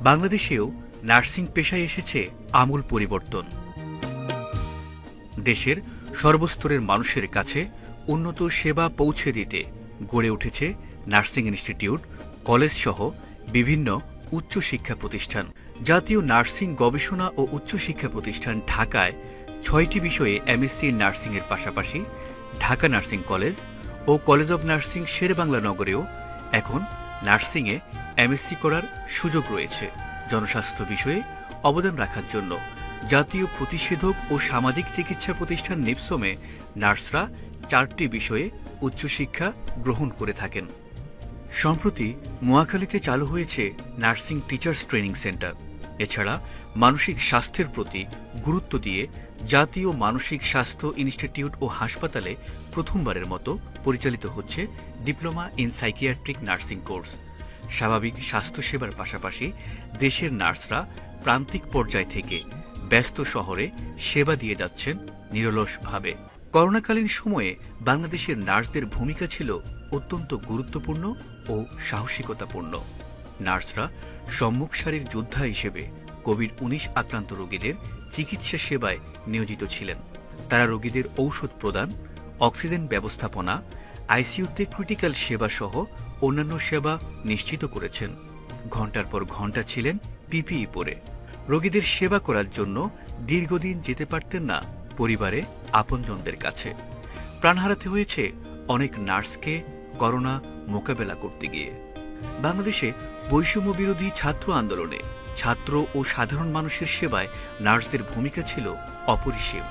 বাংলাদেশেও নার্সিং পেশায় এসেছে আমূল পরিবর্তন। দেশের সর্বস্তরের মানুষের কাছে উন্নত সেবা পৌঁছে দিতে গড়ে উঠেছে নার্সিং ইনস্টিটিউট, কলেজ সহ বিভিন্ন উচ্চশিক্ষা প্রতিষ্ঠান। জাতীয় নার্সিং গবেষণা ও উচ্চশিক্ষা প্রতিষ্ঠান ঢাকায় ৬টি বিষয়ে এমএসসি নার্সিংয়ের পাশাপাশি ঢাকা নার্সিং কলেজ ও কলেজ অব নার্সিং শেরেবাংলা নগরেও এখন নার্সিংয়ে এমএসসি করার সুযোগ রয়েছে। জনস্বাস্থ্য বিষয়ে অবদান রাখার জন্য জাতীয় প্রতিষেধক ও সামাজিক চিকিৎসা প্রতিষ্ঠান নিপসমে নার্সরা 4টি বিষয়ে উচ্চশিক্ষা গ্রহণ করে থাকেন। সম্প্রতি মহাখালীতে চালু হয়েছে নার্সিং টিচার্স ট্রেনিং সেন্টার। এছাড়া মানসিক স্বাস্থ্যের প্রতি গুরুত্ব দিয়ে জাতীয় মানসিক স্বাস্থ্য ইনস্টিটিউট ও হাসপাতালে প্রথমবারের মতো পরিচালিত হচ্ছে diploma in psychiatric nursing course. স্বাভাবিক স্বাস্থ্যসেবার পাশাপাশি দেশের নার্সরা প্রান্তিক পর্যায় থেকে ব্যস্ত শহরে সেবা দিয়ে যাচ্ছেন নিরলসভাবে। করোনাকালীন সময়ে বাংলাদেশের নার্সদের ভূমিকা ছিল অত্যন্ত গুরুত্বপূর্ণ ও সাহসিকতাপূর্ণ। নার্সরা সম্মুখ সারির যোদ্ধা হিসেবে কোভিড-19 আক্রান্ত রোগীদের চিকিৎসা সেবায় নিয়োজিত ছিলেন। তারা রোগীদের ঔষধ প্রদান, অক্সিজেন ব্যবস্থাপনা, আইসিইউতে ক্রিটিক্যাল সেবা সহ অন্যান্য সেবা নিশ্চিত করেছেন। ঘণ্টার পর ঘণ্টা ছিলেন পিপিই পরে। রোগীদের সেবা করার জন্য দীর্ঘদিন যেতে পারতেন না পরিবারে আপনজনদের কাছে। প্রাণ হারাতে হয়েছে অনেক নার্সকে করোনা মোকাবেলা করতে গিয়ে। বাংলাদেশে বৈষম্য বিরোধী ছাত্র আন্দোলনে ছাত্র ও সাধারণ মানুষের সেবায় নার্সদের ভূমিকা ছিল অপরিসীম।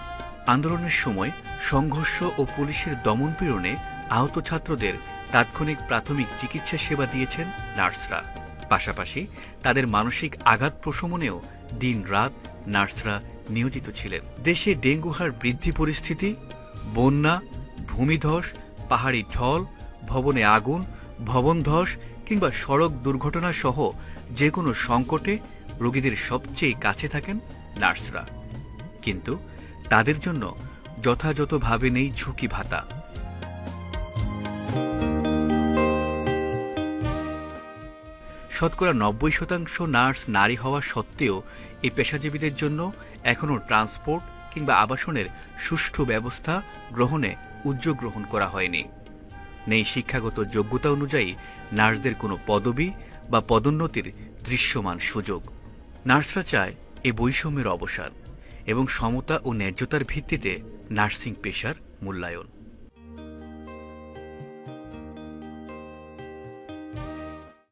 আন্দোলনের সময় সংঘর্ষ ও পুলিশের দমনপীড়নে আহত ছাত্রদের তাৎক্ষণিক প্রাথমিক চিকিৎসা সেবা দিয়েছেন নার্সরা। পাশাপাশি তাদের মানসিক আঘাত প্রশমনেও দিন-রাত নার্সরা নিয়োজিত ছিলেন। দেশে ডেঙ্গু হার বৃদ্ধি পরিস্থিতি, বন্যা, ভূমিধস, পাহাড়ি ঢল, ভবনে আগুন, ভবন ধস কিংবা সড়ক দুর্ঘটনা সহ যে কোনো সংকটে রোগীদের সবচেয়ে কাছে থাকেন নার্সরা। কিন্তু তাদের জন্য যথাযথভাবে নেই ঝুঁকি ভাতা। শতকরা 90% নার্স নারী হওয়া সত্ত্বেও এই পেশাজীবীদের জন্য এখনও ট্রান্সপোর্ট কিংবা আবাসনের সুষ্ঠু ব্যবস্থা গ্রহণে উদ্যোগ গ্রহণ করা হয়নি। নেই শিক্ষাগত যোগ্যতা অনুযায়ী নার্সদের কোনো পদবি বা পদোন্নতির দৃশ্যমান সুযোগ। নার্সরা চায় এ বৈষম্যের অবসান এবং সমতা ও ন্যায্যতার ভিত্তিতে নার্সিং পেশার মূল্যায়ন।